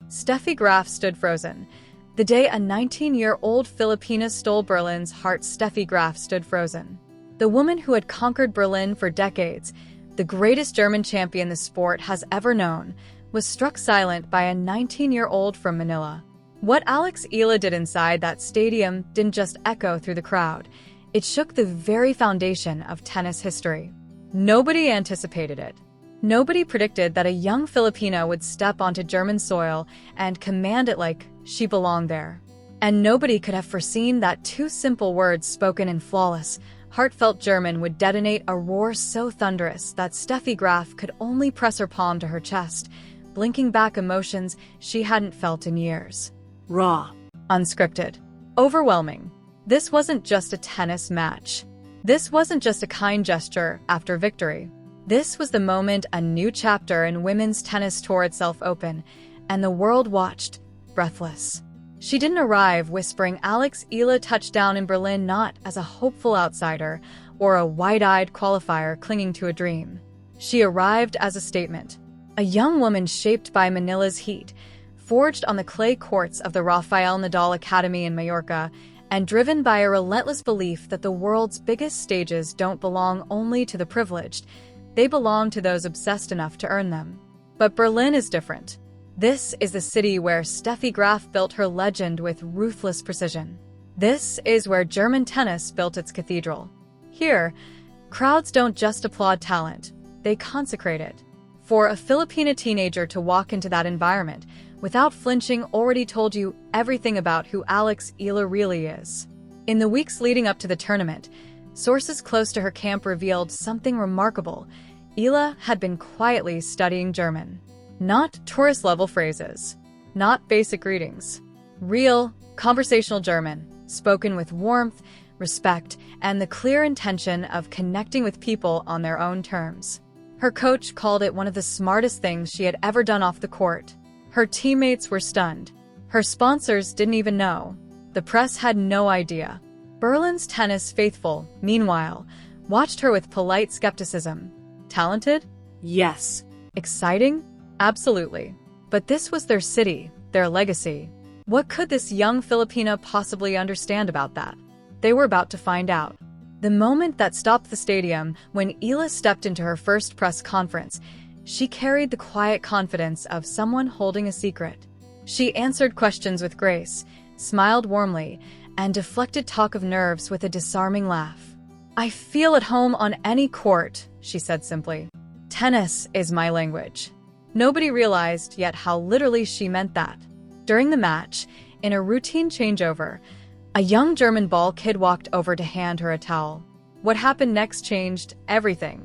Steffi Graf stood frozen. The day a 19-year-old Filipina stole Berlin's heart, Steffi Graf stood frozen. The woman who had conquered Berlin for decades, the greatest German champion the sport has ever known, was struck silent by a 19-year-old from Manila. What Eala did inside that stadium didn't just echo through the crowd. It shook the very foundation of tennis history. Nobody anticipated it. Nobody predicted that a young Filipina would step onto German soil and command it like she belonged there. And nobody could have foreseen that two simple words spoken in flawless, heartfelt German would detonate a roar so thunderous that Steffi Graf could only press her palm to her chest, blinking back emotions she hadn't felt in years. Raw. Unscripted. Overwhelming. This wasn't just a tennis match. This wasn't just a kind gesture after victory. This was the moment a new chapter in women's tennis tore itself open, and the world watched, breathless. She didn't arrive whispering Eala touchdown in Berlin not as a hopeful outsider or a wide-eyed qualifier clinging to a dream. She arrived as a statement. A young woman shaped by Manila's heat, forged on the clay courts of the Rafael Nadal Academy in Mallorca, and driven by a relentless belief that the world's biggest stages don't belong only to the privileged, they belong to those obsessed enough to earn them. But Berlin is different. This is the city where Steffi Graf built her legend with ruthless precision. This is where German tennis built its cathedral. Here, crowds don't just applaud talent, they consecrate it. For a Filipina teenager to walk into that environment without flinching already told you everything about who Eala really is. In the weeks leading up to the tournament, sources close to her camp revealed something remarkable. Eala had been quietly studying German. Not tourist-level phrases, not basic greetings. Real, conversational German, spoken with warmth, respect, and the clear intention of connecting with people on their own terms. Her coach called it one of the smartest things she had ever done off the court. Her teammates were stunned. Her sponsors didn't even know. The press had no idea. Berlin's tennis faithful, meanwhile, watched her with polite skepticism. Talented? Yes. Exciting? Absolutely. But this was their city, their legacy. What could this young Filipina possibly understand about that? They were about to find out. The moment that stopped the stadium, when Eala stepped into her first press conference, she carried the quiet confidence of someone holding a secret. She answered questions with grace, smiled warmly, and deflected talk of nerves with a disarming laugh. "I feel at home on any court," she said simply. "Tennis is my language." Nobody realized yet how literally she meant that. During the match, in a routine changeover, a young German ball kid walked over to hand her a towel. What happened next changed everything.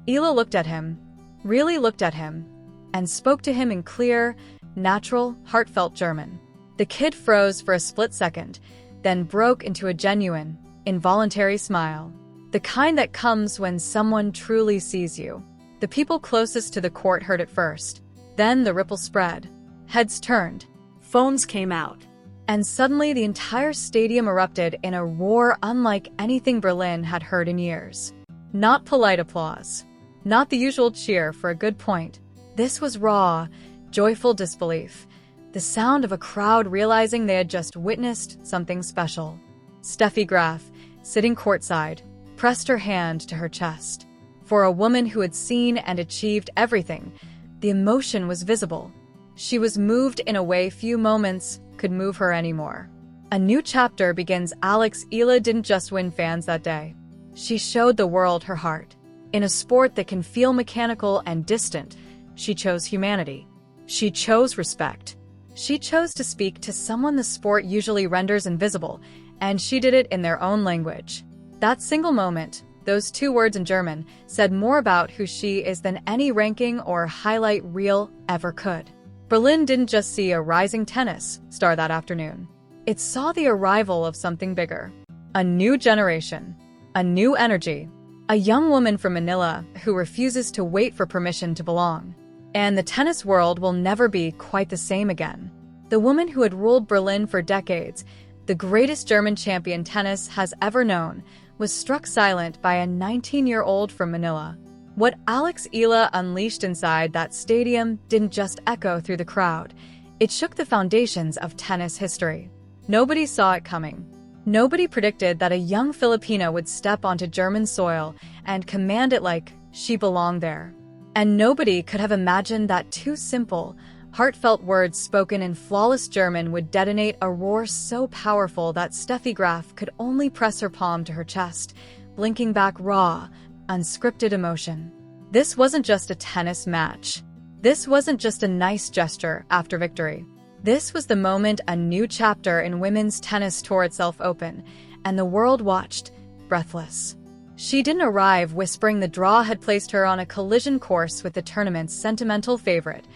Eala looked at him, really looked at him, and spoke to him in clear, natural, heartfelt German. The kid froze for a split second, then broke into a genuine, involuntary smile. The kind that comes when someone truly sees you. The people closest to the court heard it first. Then the ripple spread. Heads turned. Phones came out. And suddenly the entire stadium erupted in a roar unlike anything Berlin had heard in years. Not polite applause. Not the usual cheer for a good point. This was raw, joyful disbelief. The sound of a crowd realizing they had just witnessed something special. Steffi Graf, sitting courtside, pressed her hand to her chest. For a woman who had seen and achieved everything, the emotion was visible. She was moved in a way few moments could move her anymore. A new chapter begins. Eala didn't just win fans that day. She showed the world her heart. In a sport that can feel mechanical and distant, she chose humanity. She chose respect. She chose to speak to someone the sport usually renders invisible, and she did it in their own language. That single moment, those two words in German, said more about who she is than any ranking or highlight reel ever could. Berlin didn't just see a rising tennis star that afternoon. It saw the arrival of something bigger. A new generation. A new energy. A young woman from Manila who refuses to wait for permission to belong. And the tennis world will never be quite the same again. The woman who had ruled Berlin for decades, the greatest German champion tennis has ever known, was struck silent by a 19-year-old from Manila. What Eala unleashed inside that stadium didn't just echo through the crowd. It shook the foundations of tennis history. Nobody saw it coming. Nobody predicted that a young Filipino would step onto German soil and command it like she belonged there. And nobody could have imagined that two simple, heartfelt words spoken in flawless German would detonate a roar so powerful that Steffi Graf could only press her palm to her chest, blinking back raw, unscripted emotion. This wasn't just a tennis match. This wasn't just a nice gesture after victory. This was the moment a new chapter in women's tennis tore itself open, and the world watched, breathless. She didn't arrive whispering the draw had placed her on a collision course with the tournament's sentimental favorite,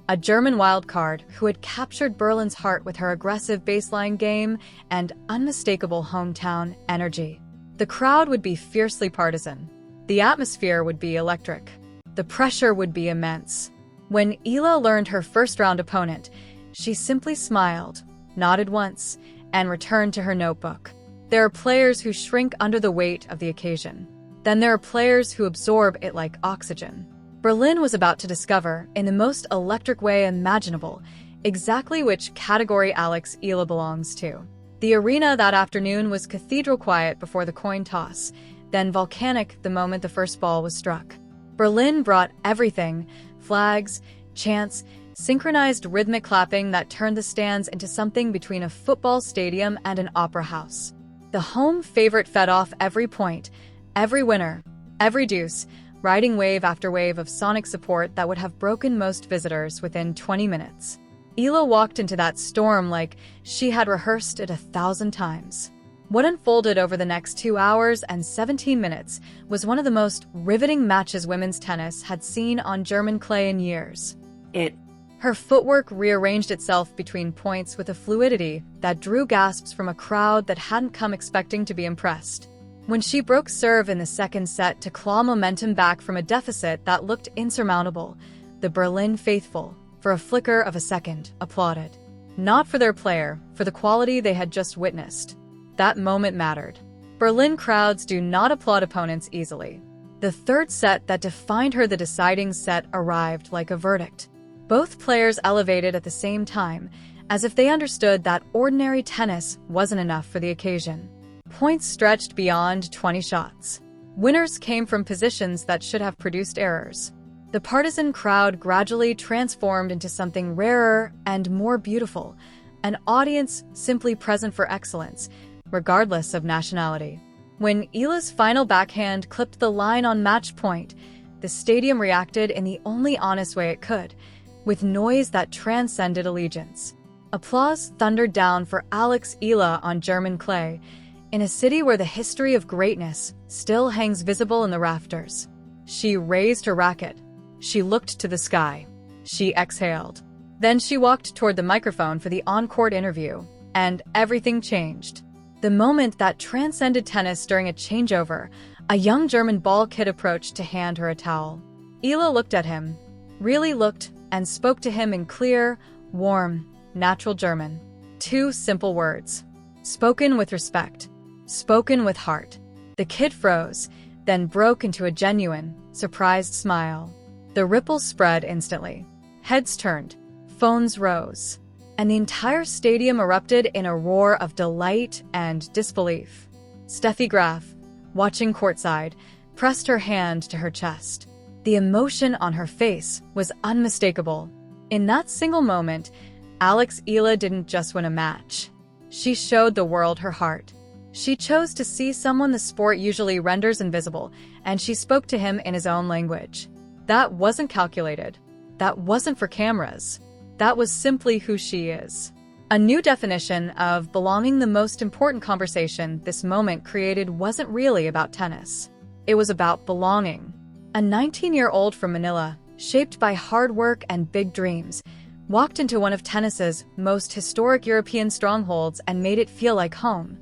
a German wildcard who had captured Berlin's heart with her aggressive baseline game and unmistakable hometown energy. The crowd would be fiercely partisan. The atmosphere would be electric. The pressure would be immense. When Eala learned her first-round opponent, she simply smiled, nodded once, and returned to her notebook. There are players who shrink under the weight of the occasion. Then there are players who absorb it like oxygen. Berlin was about to discover, in the most electric way imaginable, exactly which category Eala belongs to. The arena that afternoon was cathedral quiet before the coin toss, then volcanic the moment the first ball was struck. Berlin brought everything: flags, chants, synchronized rhythmic clapping that turned the stands into something between a football stadium and an opera house. The home favorite fed off every point, every winner, every deuce, riding wave after wave of sonic support that would have broken most visitors within 20 minutes. Eala walked into that storm like she had rehearsed it 1,000 times. What unfolded over the next 2 hours and 17 minutes was one of the most riveting matches women's tennis had seen on German clay in years. Her footwork rearranged itself between points with a fluidity that drew gasps from a crowd that hadn't come expecting to be impressed. When she broke serve in the second set to claw momentum back from a deficit that looked insurmountable, the Berlin faithful, for a flicker of a second, applauded. Not for their player, for the quality they had just witnessed. That moment mattered. Berlin crowds do not applaud opponents easily. The third set that defined her, the deciding set, arrived like a verdict. Both players elevated at the same time, as if they understood that ordinary tennis wasn't enough for the occasion. Points stretched beyond 20 shots. Winners came from positions that should have produced errors. The partisan crowd gradually transformed into something rarer and more beautiful, an audience simply present for excellence, regardless of nationality. When Eala's final backhand clipped the line on match point, the stadium reacted in the only honest way it could, with noise that transcended allegiance. Applause thundered down for Eala on German clay, in a city where the history of greatness still hangs visible in the rafters. She raised her racket. She looked to the sky. She exhaled. Then she walked toward the microphone for the on-court interview, and everything changed. The moment that transcended tennis during a changeover, a young German ball kid approached to hand her a towel. Eala looked at him, really looked, and spoke to him in clear, warm, natural German. 2 simple words. Spoken with respect. Spoken with heart. The kid froze, then broke into a genuine, surprised smile. The ripples spread instantly. Heads turned. Phones rose. And the entire stadium erupted in a roar of delight and disbelief. Steffi Graf, watching courtside, pressed her hand to her chest. The emotion on her face was unmistakable. In that single moment, Eala didn't just win a match. She showed the world her heart. She chose to see someone the sport usually renders invisible, and she spoke to him in his own language. That wasn't calculated. That wasn't for cameras. That was simply who she is. A new definition of belonging. The most important conversation this moment created wasn't really about tennis. It was about belonging. A 19-year-old from Manila, shaped by hard work and big dreams, walked into one of tennis's most historic European strongholds and made it feel like home,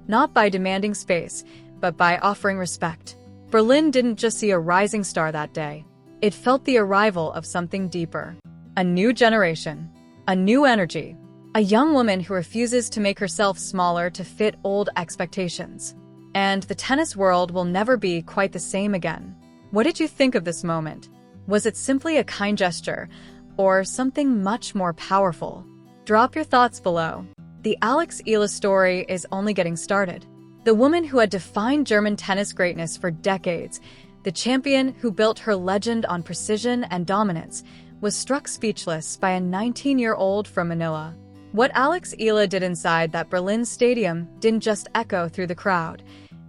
not by demanding space, but by offering respect. Berlin didn't just see a rising star that day. It felt the arrival of something deeper. A new generation. A new energy. A young woman who refuses to make herself smaller to fit old expectations. And the tennis world will never be quite the same again. What did you think of this moment? Was it simply a kind gesture, or something much more powerful? Drop your thoughts below. The Eala story is only getting started. The woman who had defined German tennis greatness for decades, the champion who built her legend on precision and dominance, was struck speechless by a 19-year-old from Manila. What Eala did inside that Berlin stadium didn't just echo through the crowd.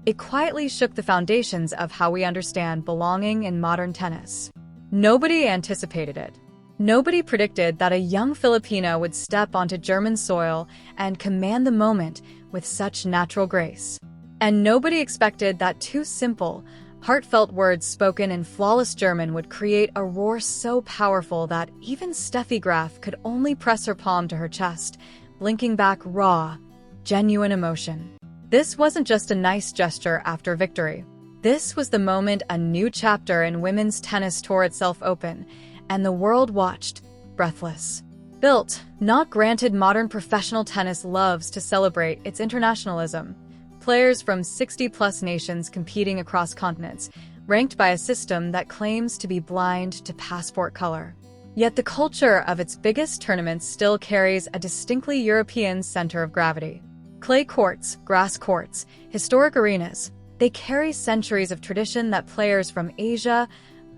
It quietly shook the foundations of how we understand belonging in modern tennis. Nobody anticipated it. Nobody predicted that a young Filipino would step onto German soil and command the moment with such natural grace. And nobody expected that two simple, heartfelt words spoken in flawless German would create a roar so powerful that even Steffi Graf could only press her palm to her chest, blinking back raw, genuine emotion. This wasn't just a nice gesture after victory. This was the moment a new chapter in women's tennis tore itself open, and the world watched, breathless. Built, not granted, modern professional tennis loves to celebrate its internationalism. Players from 60-plus nations competing across continents, ranked by a system that claims to be blind to passport color. Yet the culture of its biggest tournaments still carries a distinctly European center of gravity. Clay courts, grass courts, historic arenas, they carry centuries of tradition that players from Asia,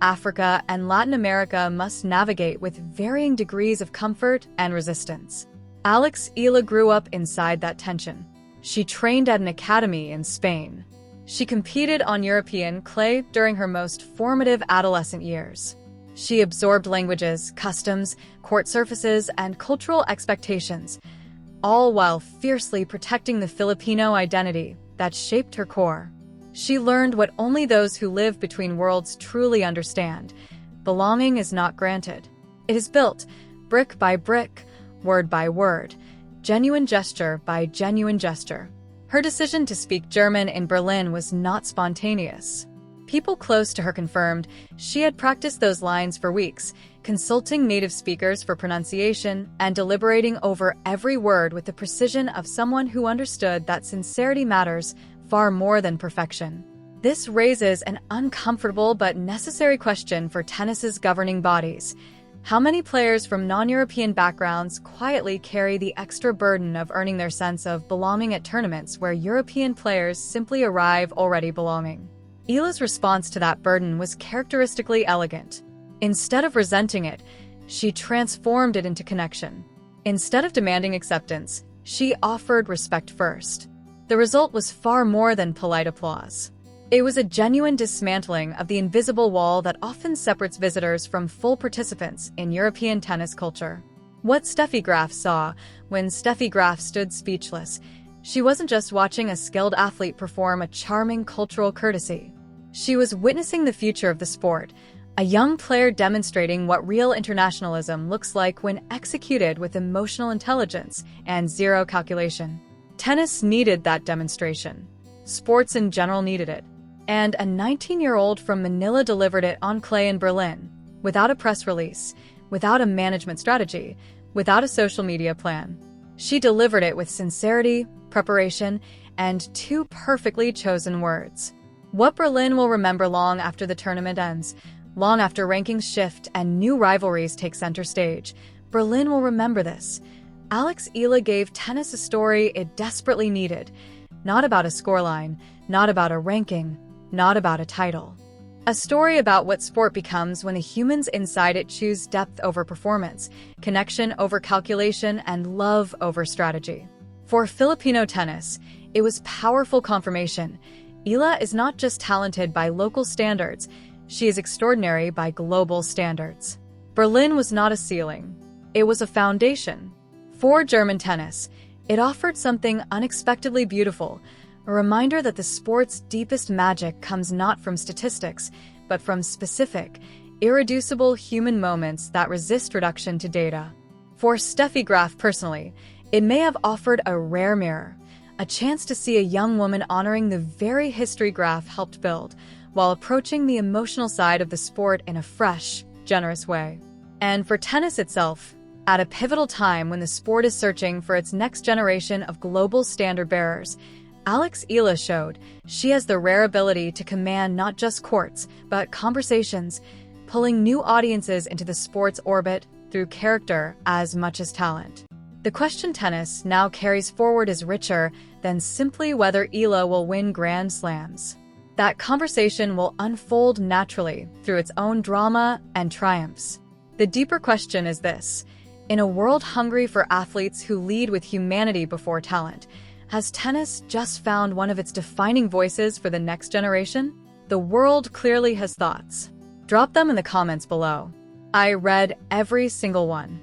Africa, and Latin America must navigate with varying degrees of comfort and resistance. Eala grew up inside that tension. She trained at an academy in Spain. She competed on European clay during her most formative adolescent years. She absorbed languages, customs, court surfaces, and cultural expectations, all while fiercely protecting the Filipino identity that shaped her core. She learned what only those who live between worlds truly understand. Belonging is not granted. It is built, brick by brick, word by word, genuine gesture by genuine gesture. Her decision to speak German in Berlin was not spontaneous. People close to her confirmed she had practiced those lines for weeks, consulting native speakers for pronunciation and deliberating over every word with the precision of someone who understood that sincerity matters far more than perfection. This raises an uncomfortable but necessary question for tennis's governing bodies. How many players from non-European backgrounds quietly carry the extra burden of earning their sense of belonging at tournaments where European players simply arrive already belonging? Eala's response to that burden was characteristically elegant. Instead of resenting it, she transformed it into connection. Instead of demanding acceptance, she offered respect first. The result was far more than polite applause. It was a genuine dismantling of the invisible wall that often separates visitors from full participants in European tennis culture. What Steffi Graf saw when Steffi Graf stood speechless, she wasn't just watching a skilled athlete perform a charming cultural courtesy. She was witnessing the future of the sport, a young player demonstrating what real internationalism looks like when executed with emotional intelligence and zero calculation. Tennis needed that demonstration. Sports in general needed it. And a 19-year-old from Manila delivered it on clay in Berlin, without a press release, without a management strategy, without a social media plan. She delivered it with sincerity, preparation, and two perfectly chosen words. What Berlin will remember long after the tournament ends, long after rankings shift and new rivalries take center stage, Berlin will remember this. Eala gave tennis a story it desperately needed. Not about a scoreline, not about a ranking, not about a title. A story about what sport becomes when the humans inside it choose depth over performance, connection over calculation, and love over strategy. For Filipino tennis, it was powerful confirmation. Eala is not just talented by local standards, she is extraordinary by global standards. Berlin was not a ceiling. It was a foundation. For German tennis, it offered something unexpectedly beautiful, a reminder that the sport's deepest magic comes not from statistics, but from specific, irreducible human moments that resist reduction to data. For Steffi Graf personally, it may have offered a rare mirror, a chance to see a young woman honoring the very history Graf helped build, while approaching the emotional side of the sport in a fresh, generous way. And for tennis itself, at a pivotal time when the sport is searching for its next generation of global standard bearers, Eala showed she has the rare ability to command not just courts, but conversations, pulling new audiences into the sport's orbit through character as much as talent. The question tennis now carries forward is richer than simply whether Eala will win Grand Slams. That conversation will unfold naturally through its own drama and triumphs. The deeper question is this: in a world hungry for athletes who lead with humanity before talent, has tennis just found one of its defining voices for the next generation? The world clearly has thoughts. Drop them in the comments below. I read every single one.